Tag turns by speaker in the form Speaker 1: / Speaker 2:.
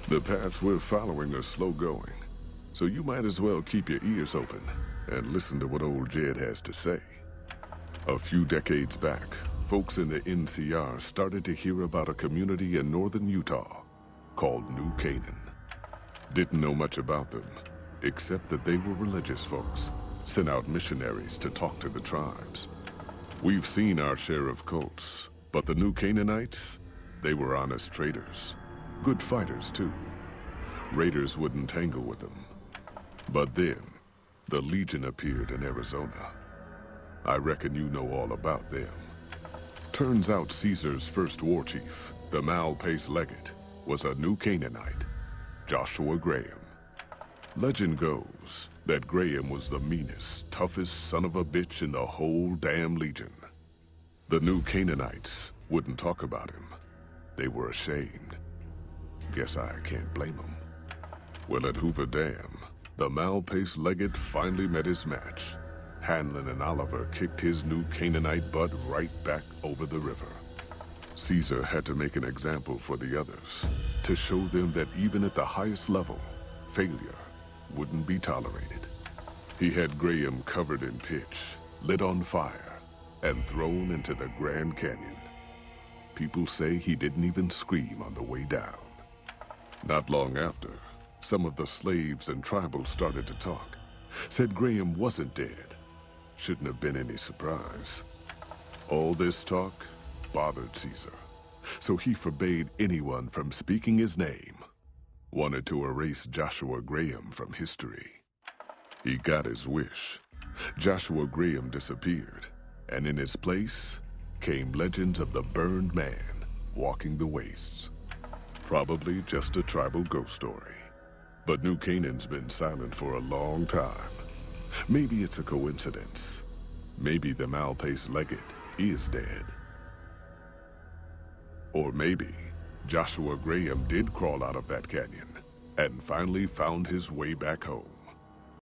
Speaker 1: The paths we're following are slow going, so you might as well keep your ears open and listen to what old Jed has to say. A few decades back, folks in the NCR started to hear about a community in northern Utah called New Canaan. Didn't know much about them, except that they were religious folks, sent out missionaries to talk to the tribes. We've seen our share of cults, but the New Canaanites, they were honest traders. Good fighters, too. Raiders wouldn't tangle with them. But then, the Legion appeared in Arizona. I reckon you know all about them. Turns out Caesar's first war chief, the Mal-Pace Legate, was a New Canaanite, Joshua Graham. Legend goes that Graham was the meanest, toughest son of a bitch in the whole damn Legion. The New Canaanites wouldn't talk about him. They were ashamed. Guess I can't blame them. Well, at Hoover Dam, the Mal-Pace Legate finally met his match. Hanlon and Oliver kicked his New Canaanite butt right back over the river. Caesar had to make an example for the others, to show them that even at the highest level, failure wouldn't be tolerated. He had Graham covered in pitch, lit on fire, and thrown into the Grand Canyon. People say he didn't even scream on the way down. Not long after, some of the slaves and tribals started to talk. Said Graham wasn't dead. Shouldn't have been any surprise. All this talk bothered Caesar, so he forbade anyone from speaking his name. Wanted to erase Joshua Graham from history. He got his wish. Joshua Graham disappeared, and in his place came legends of the burned man walking the wastes. Probably just a tribal ghost story. But New Canaan's been silent for a long time. Maybe it's a coincidence. Maybe the Mal-Pace Legate is dead. Or maybe Joshua Graham did crawl out of that canyon and finally found his way back home.